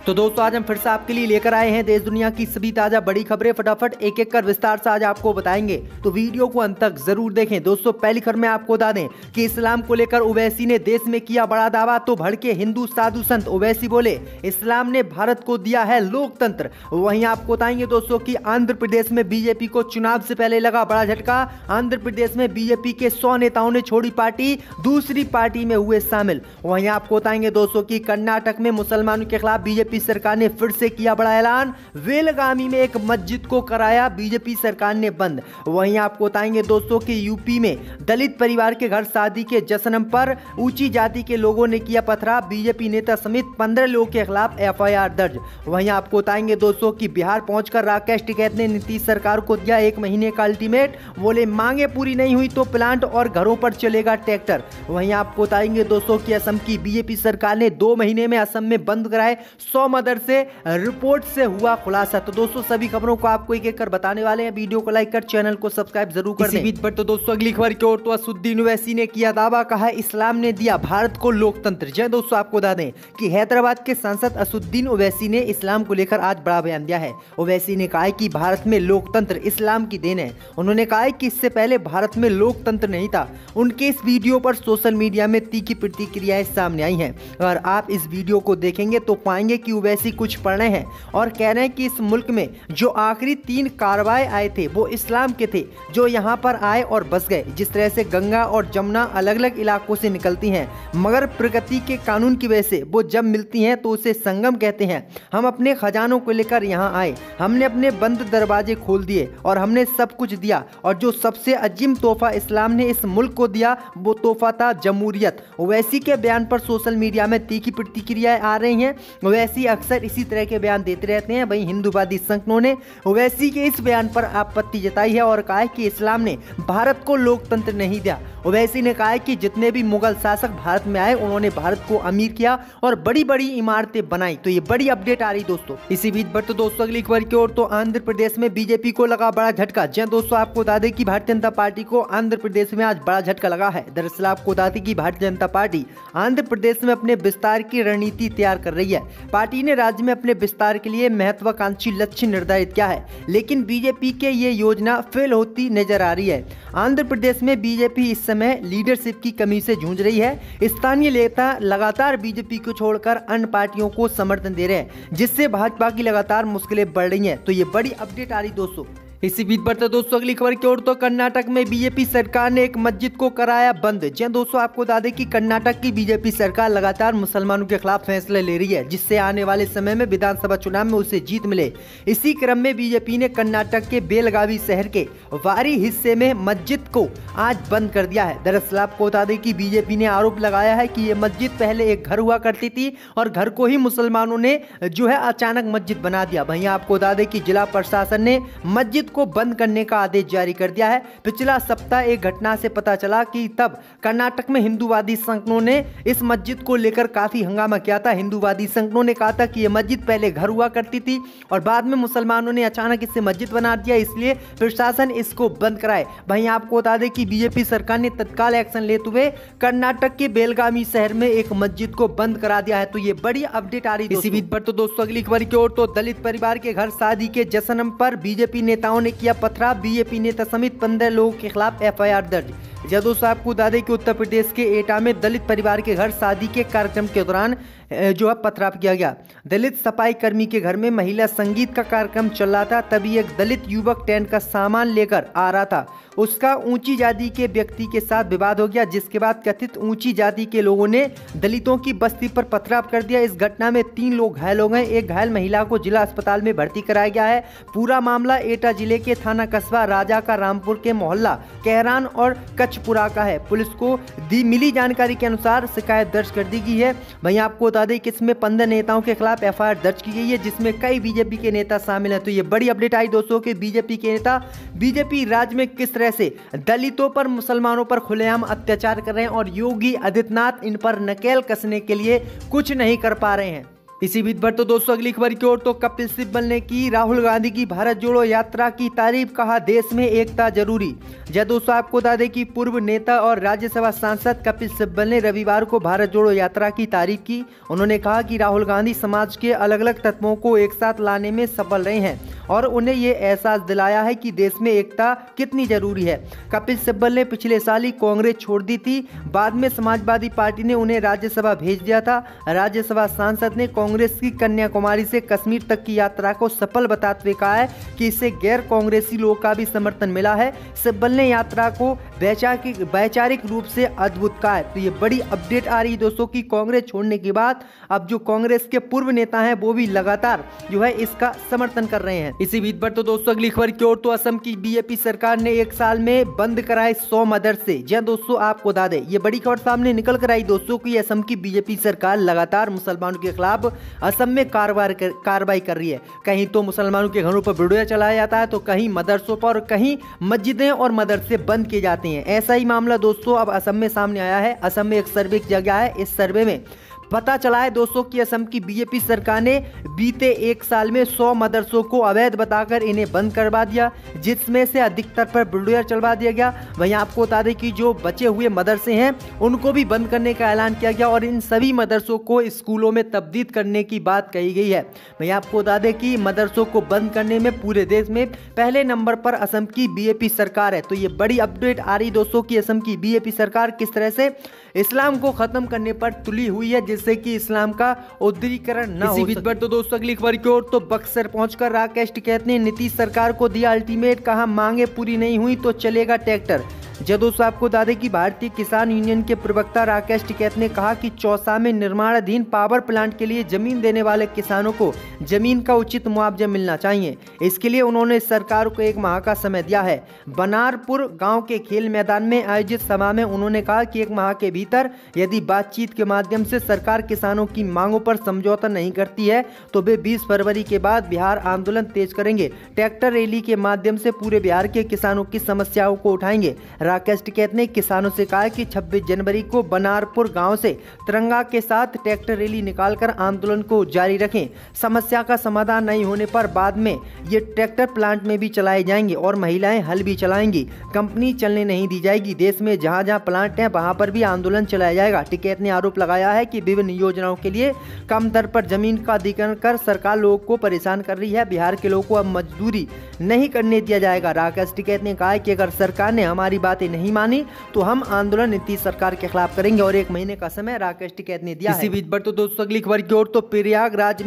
तो दोस्तों आज हम फिर से आपके लिए लेकर आए हैं देश दुनिया की सभी ताजा बड़ी खबरें। फटाफट एक एक कर विस्तार से आज आपको बताएंगे, तो वीडियो को अंत तक जरूर देखें। दोस्तों पहली खबर में आपको बता दें कि इस्लाम को लेकर ओवैसी ने देश में किया बड़ा दावा, तो भड़के हिंदू साधु संत। ओवैसी बोले इस्लाम ने भारत को दिया है लोकतंत्र। वहीं आपको बताएंगे दोस्तों कि आंध्र प्रदेश में बीजेपी को चुनाव से पहले लगा बड़ा झटका। आंध्र प्रदेश में बीजेपी के 100 नेताओं ने छोड़ी पार्टी, दूसरी पार्टी में हुए शामिल। वहीं आपको बताएंगे दोस्तों कि कर्नाटक में मुसलमानों के खिलाफ बीजेपी सरकार ने फिर से किया बड़ा ऐलान। वेलगामी में एक मस्जिद को कराया बीजेपी सरकार ने बंद। वहीं आपको बताएंगे दोस्तों कि यूपी में दलित परिवार के घर शादी के जश्न पर ऊंची जाति के लोगों ने किया पथराव। बीजेपी नेता समेत 15 लोगों के खिलाफ एफआईआर दर्ज। वहीं आपको बताएंगे दोस्तों कि बिहार पहुंचकर राकेश टिकैत ने नीतीश सरकार को दिया 1 महीने का अल्टीमेट। बोले मांगे पूरी नहीं हुई तो प्लांट और घरों पर चलेगा ट्रैक्टर। वहीं आपको बताएंगे दोस्तों कि असम की बीजेपी सरकार ने 2 महीने में असम में बंद कराए 100 मदरसे, रिपोर्ट से हुआ खुलासा। तो दोस्तों सभी खबरों को आपको एक एक कर बताने वाले हैं। वीडियो को लाइक कर चैनल को सब्सक्राइब जरूर कर दें। बीच पर तो दोस्तों अगली खबर की ओर, तो असदुद्दीन ओवैसी ने किया दावा, कहा इस्लाम ने दिया भारत को लोकतंत्र। जय दोस्तों आपको बता दें कि हैदराबाद के सांसद असदुद्दीन ओवैसी ने इस्लाम को लेकर आज बड़ा बयान दिया है। ओवैसी ने कहा कि भारत में लोकतंत्र इस्लाम की देन है। उन्होंने कहा कि इससे पहले भारत में लोकतंत्र नहीं था। उनके इस वीडियो पर सोशल मीडिया में तीखी प्रतिक्रियाएं सामने आई हैं। अगर आप इस वीडियो को देखेंगे तो पाएंगे कि ओवैसी कुछ पढ़ रहे हैं और कह रहे हैं कि इस मुल्क में जो आखिरी 3 कारवाए आए थे वो इस्लाम के थे, जो यहाँ पर आए और बस गए। जिस तरह से गंगा और जमुना अलग अलग इलाकों से निकलती हैं, मगर प्रकृति के कानून की वजह से वो जब मिलती हैं तो उसे संगम कहते हैं। हम अपने खजानों को लेकर यहाँ आए, हमने अपने बंद दरवाजे खोल दिए और हमने सब कुछ दिया, और जो सबसे अजीम तोहफा इस्लाम ने इस मुल्क को दिया वो तोहफा था जमहूरियत। ओवैसी के बयान पर सोशल मीडिया में तीखी प्रतिक्रियाएं आ रही हैं। ओवैसी अक्सर इसी तरह के बयान देते रहते हैं। वहीं हिंदूवादी संगठनों ने ओवैसी के इस बयान पर आपत्ति जताई है और कहा है कि इस्लाम ने भारत को लोकतंत्र नहीं दिया। ओवैसी ने कहा है कि जितने भी मुगल शासक भारत में आए उन्होंने भारत को अमीर किया और बड़ी बड़ी इमारतें बनाई। तो ये बड़ी अपडेट आ रही दोस्तों। इसी बीच पर तो दोस्तों अगली खबर की ओर, तो आंध्र प्रदेश में बीजेपी को लगा बड़ा झटका। जय दोस्तों आपको बता दें कि भारतीय जनता पार्टी को आंध्र प्रदेश में आज बड़ा झटका लगा है। दरअसल आपको बता दें कि भारतीय जनता पार्टी आंध्र प्रदेश में अपने विस्तार की रणनीति तैयार कर रही है। पार्टी ने राज्य में अपने विस्तार के लिए महत्वाकांक्षी लक्ष्य निर्धारित किया है, लेकिन बीजेपी के ये योजना फेल होती नजर आ रही है। आंध्र प्रदेश में बीजेपी इस समय लीडरशिप की कमी से जूझ रही है। स्थानीय नेता लगातार बीजेपी को छोड़कर अन्य पार्टियों को समर्थन दे रहे हैं, जिससे भाजपा की लगातार मुश्किलें बढ़ रही हैं। तो ये बड़ी अपडेट आ रही दोस्तों। इसी बीच पर तो दोस्तों अगली खबर की ओर, तो कर्नाटक में बीजेपी सरकार ने एक मस्जिद को कराया बंद। जी दोस्तों आपको बता दें कि कर्नाटक की बीजेपी सरकार लगातार मुसलमानों के खिलाफ फैसले ले रही है, जिससे आने वाले समय में विधानसभा चुनाव में उसे जीत मिले। इसी क्रम में बीजेपी ने कर्नाटक के बेलगावी शहर के वारी हिस्से में मस्जिद को आज बंद कर दिया है। दरअसल आपको बता दें कि बीजेपी ने आरोप लगाया है कि ये मस्जिद पहले एक घर हुआ करती थी और घर को ही मुसलमानों ने जो है अचानक मस्जिद बना दिया। वहीं आपको बता दें कि जिला प्रशासन ने मस्जिद को बंद करने का आदेश जारी कर दिया है। पिछला सप्ताह एक घटना से पता चला कि तब कर्नाटक में हिंदूवादी संगठनों ने इस मस्जिद को लेकर काफी हंगामा किया था। हिंदूवादी संगठनों ने कहा था कि यह मस्जिद पहले घर हुआ करती थी और बाद में मुसलमानों ने अचानक इसे मस्जिद बना दिया, इसलिए प्रशासन इसको बंद कराए। वहीं आपको बता दें कि बीजेपी सरकार ने तत्काल एक्शन लेते हुए कर्नाटक के बेलगावी शहर में एक मस्जिद को बंद करा दिया है। तो ये बड़ी अपडेट आ रही है। इसी बीच पर तो दोस्तों अगली खबर की ओर, तो दलित परिवार के घर शादी के जश्न पर बीजेपी नेताओं ने किया पथराव। बीजेपी नेता समेत 15 लोगों के खिलाफ एफआईआर दर्ज। दोस्तों आपको बता दें कि उत्तर प्रदेश के एटा में दलित परिवार के घर शादी के कार्यक्रम के दौरान जो है पथराव किया गया। दलित सफाई कर्मी के घर में महिला संगीत का कार्यक्रम चल रहा था, तभी एक दलित युवक टेंट का सामान लेकर आ रहा था। उसका ऊंची जाति के व्यक्ति के साथ विवाद हो गया, जिसके बाद कथित ऊंची जाति के लोगों ने दलितों की बस्ती पर पथराव कर दिया। इस घटना में 3 लोग घायल हो गए। एक घायल महिला को जिला अस्पताल में भर्ती कराया गया है। पूरा मामला एटा जिले के थाना कस्बा राजा का रामपुर के मोहल्ला कहरान और कचपुरा का है। पुलिस को मिली जानकारी के अनुसार शिकायत दर्ज कर दी गई है। वहीं आपको बता दें कि इसमें 15 नेताओं के खिलाफ एफआईआर दर्ज की गई है, जिसमें कई बीजेपी के नेता शामिल हैं। तो ये बड़ी अपडेट आई दोस्तों कि बीजेपी के नेता बीजेपी राज्य में किस तरह से दलितों पर, मुसलमानों पर खुलेआम अत्याचार कर रहे हैं और योगी आदित्यनाथ इन पर नकेल कसने के लिए कुछ नहीं कर पा रहे हैं। इसी बीच पर तो दोस्तों अगली खबर की ओर तो कपिल सिब्बल ने की राहुल गांधी की भारत जोड़ो यात्रा की तारीफ, कहा देश में एकता जरूरी। जय दोस्तों, आपको बता दें कि पूर्व नेता और राज्यसभा सांसद कपिल सिब्बल ने रविवार को भारत जोड़ो यात्रा की तारीफ की। उन्होंने कहा कि राहुल गांधी समाज के अलग अलग तत्वों को एक साथ लाने में सफल रहे हैं और उन्हें ये एहसास दिलाया है कि देश में एकता कितनी जरूरी है। कपिल सिब्बल ने पिछले साल ही कांग्रेस छोड़ दी थी, बाद में समाजवादी पार्टी ने उन्हें राज्यसभा भेज दिया था। राज्यसभा सांसद ने कांग्रेस की कन्याकुमारी से कश्मीर तक की यात्रा को सफल बताते हुए कहा है कि इससे गैर कांग्रेसी लोगों का भी समर्थन मिला है। सिब्बल ने यात्रा को वैचारिक रूप से अद्भुत कहा है। तो ये बड़ी अपडेट आ रही है दोस्तों की कांग्रेस छोड़ने के बाद अब जो कांग्रेस के पूर्व नेता हैं वो भी लगातार जो है इसका समर्थन कर रहे हैं। इसी बीच पर तो दोस्तों अगली खबर की ओर तो असम की बीजेपी सरकार ने एक साल में बंद कराए 100 मदरसे। जी दोस्तों, आपको बता दें ये बड़ी खबर सामने निकल कर आई दोस्तों की असम की बीजेपी सरकार लगातार मुसलमानों के खिलाफ असम में कार्रवाई कर रही है। कहीं तो मुसलमानों के घरों पर बुलडोजर चलाया जाता है तो कहीं मदरसों पर, कहीं मस्जिदें और मदरसे बंद किए जाते हैं। ऐसा ही मामला दोस्तों अब असम में सामने आया है। असम में एक सर्वे किया गया है, इस सर्वे में पता चला है दोस्तों कि असम की बीजेपी सरकार ने बीते एक साल में 100 मदरसों को अवैध बताकर इन्हें बंद करवा दिया, जिसमें से अधिकतर पर बुलडोजर चलवा दिया गया। वहीं आपको बता दें कि जो बचे हुए मदरसे हैं उनको भी बंद करने का ऐलान किया गया और इन सभी मदरसों को स्कूलों में तब्दील करने की बात कही गई है। वहीं आपको बता दें कि मदरसों को बंद करने में पूरे देश में पहले नंबर पर असम की बीजेपी सरकार है। तो ये बड़ी अपडेट आ रही दोस्तों की असम की बीजेपी सरकार किस तरह से इस्लाम को खत्म करने पर तुली हुई है, जिससे कि इस्लाम का उदारीकरण न हो। इसी बीच पर तो दोस्तों अगली खबर की ओर तो बक्सर पहुंचकर राकेश टिकैत ने नीतीश सरकार को दिया अल्टीमेट, कहा मांगे पूरी नहीं हुई तो चलेगा ट्रैक्टर। जय दोस्तों, आपको बता दें कि भारतीय किसान यूनियन के प्रवक्ता राकेश टिकैत ने कहा कि चौसा में निर्माणाधीन पावर प्लांट के लिए जमीन देने वाले किसानों को जमीन का उचित मुआवजा मिलना चाहिए। इसके लिए उन्होंने सरकार को 1 माह का समय दिया है। बनारपुर गांव के खेल मैदान में आयोजित सभा में उन्होंने कहा कि 1 माह के भीतर यदि बातचीत के माध्यम से सरकार किसानों की मांगों पर समझौता नहीं करती है तो वे 20 फरवरी के बाद बिहार आंदोलन तेज करेंगे। ट्रैक्टर रैली के माध्यम से पूरे बिहार के किसानों की समस्याओं को उठाएंगे। राकेश टिकैत ने किसानों से कहा कि 26 जनवरी को बनारपुर गांव से तिरंगा के साथ ट्रैक्टर रैली निकालकर आंदोलन को जारी रखें। समस्या का समाधान नहीं होने पर बाद में ये ट्रैक्टर प्लांट में भी चलाए जाएंगे और महिलाएं हल भी चलाएंगी। कंपनी चलने नहीं दी जाएगी। देश में जहां जहां प्लांट हैं वहां पर भी आंदोलन चलाया जाएगा। टिकैत ने आरोप लगाया है कि विभिन्न योजनाओं के लिए कम दर पर जमीन का अधिग्रहण कर सरकार लोगों को परेशान कर रही है। बिहार के लोगों को अब मजदूरी नहीं करने दिया जाएगा। राकेश टिकैत ने कहा कि अगर सरकार ने हमारी बातें नहीं मानी तो हम आंदोलन नीतीश सरकार के खिलाफ करेंगे और 1 महीने का समय राकेश टिकैत ने दिया। इसी बीच पर तो दोस्तों अगली खबर की ओर तो प्रयागराज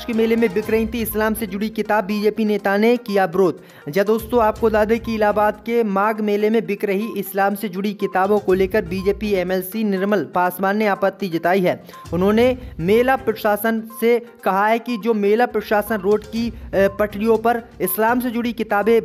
के मेले में बिक रही थी इस्लाम से जुड़ी किताब, बीजेपी नेता ने किया विरोध। जय दोस्तों, आपको बता दें कि इलाहाबाद के माघ मेले में बिक रही इस्लाम से जुड़ी किताबों को लेकर बीजेपी एमएलसी निर्मल पासवान ने आपत्ति जताई है। उन्होंने मेला प्रशासन से कहा है कि जो मेला प्रशासन रोड की पटरियों पर इस्लाम से जुड़ी किताबें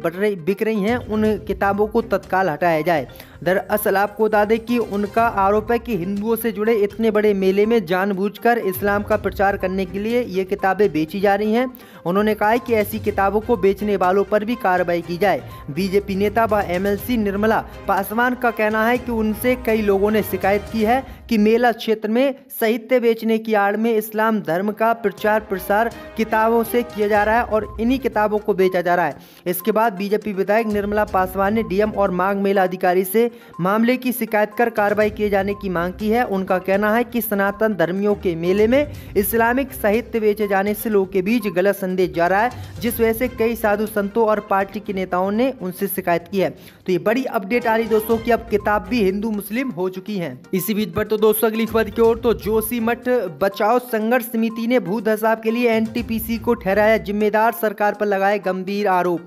बिक रही हैं उन किताबों को तत्काल हटाया जाए। दरअसल आपको बता दें कि उनका आरोप है कि हिंदुओं से जुड़े इतने बड़े मेले में जानबूझकर इस्लाम का प्रचार करने के लिए ये किताबें बेची जा रही हैं। उन्होंने कहा है कि ऐसी किताबों को बेचने वालों पर भी कार्रवाई की जाए। बीजेपी नेता व एमएलसी निर्मला पासवान का कहना है कि उनसे कई लोगों ने शिकायत की है कि मेला क्षेत्र में साहित्य बेचने की आड़ में इस्लाम धर्म का प्रचार प्रसार किताबों से किया जा रहा है और इन्हीं किताबों को बेचा जा रहा है। इसके बाद बीजेपी विधायक निर्मला पासवान ने डीएम और माघ मेला अधिकारी से मामले की शिकायत कर कार्रवाई किए जाने की मांग की है। उनका कहना है कि सनातन धर्मियों के मेले में इस्लामिक साहित्य बेचे जाने से लोगों के बीच गलत संदेश जा रहा है, जिस वजह से कई साधु संतों और पार्टी के नेताओं ने उनसे शिकायत की है। तो ये बड़ी अपडेट आ रही दोस्तों कि अब किताब भी हिंदू मुस्लिम हो चुकी है। इसी बीच पर तो दोस्तों अगली खबर की ओर तो जोशीमठ बचाओ संघर्ष समिति ने भू धसाव के लिए एनटीपीसी को ठहराया जिम्मेदार, सरकार पर लगाए गंभीर आरोप।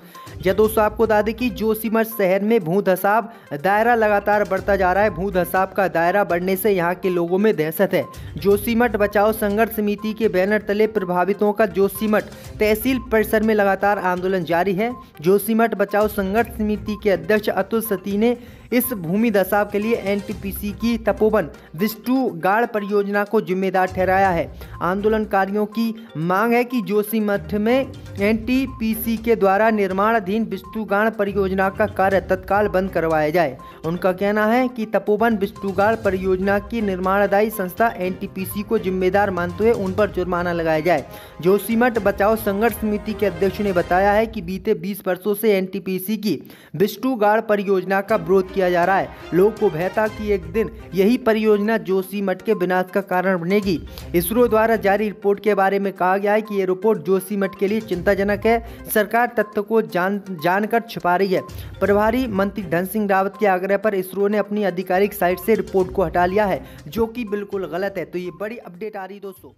जय दोस्तों, आपको बता दें कि जोशीमठ शहर में भू धसाव दायरा लगातार बढ़ता जा रहा है। भू धसाव का दायरा बढ़ने से यहाँ के लोगों में दहशत है। जोशीमठ बचाओ संघर्ष समिति के बैनर तले प्रभावितों का जोशीमठ तहसील परिसर में लगातार आंदोलन जारी है। जोशीमठ बचाओ संघर्ष समिति के अध्यक्ष अतुल सती ने इस भूमि धसाव के लिए एनटीपीसी की तपोवन विष्णुगाड़ परियोजना को जिम्मेदार ठहराया है। आंदोलनकारियों की मांग है कि जोशीमठ में एनटीपीसी के द्वारा निर्माणाधीन विष्णुगाड़ परियोजना का कार्य तत्काल बंद करवाया जाए। उनका कहना है कि तपोवन विष्णुगाड़ परियोजना की निर्माणदायी संस्था एनटीपीसी को जिम्मेदार मानते हुए उन पर जुर्माना लगाया जाए। जोशीमठ बचाओ संघर्ष समिति के अध्यक्ष ने बताया है कि बीते 20 वर्षों से एनटीपीसी की विष्णुगाड़ परियोजना का विरोध किया जा रहा है। लोगों को भय था कि एक दिन यही परियोजना जोशीमठ के विनाश का कारण बनेगी। इसरो द्वारा जारी रिपोर्ट के बारे में कहा गया है कि ये रिपोर्ट जोशीमठ के लिए चिंताजनक है। सरकार तथ्य को जानकर छिपा रही है। प्रभारी मंत्री धन सिंह रावत के आग्रह पर इसरो ने अपनी आधिकारिक साइट से रिपोर्ट को हटा लिया है, जो कि बिल्कुल गलत है। तो ये बड़ी अपडेट आ रही दोस्तों।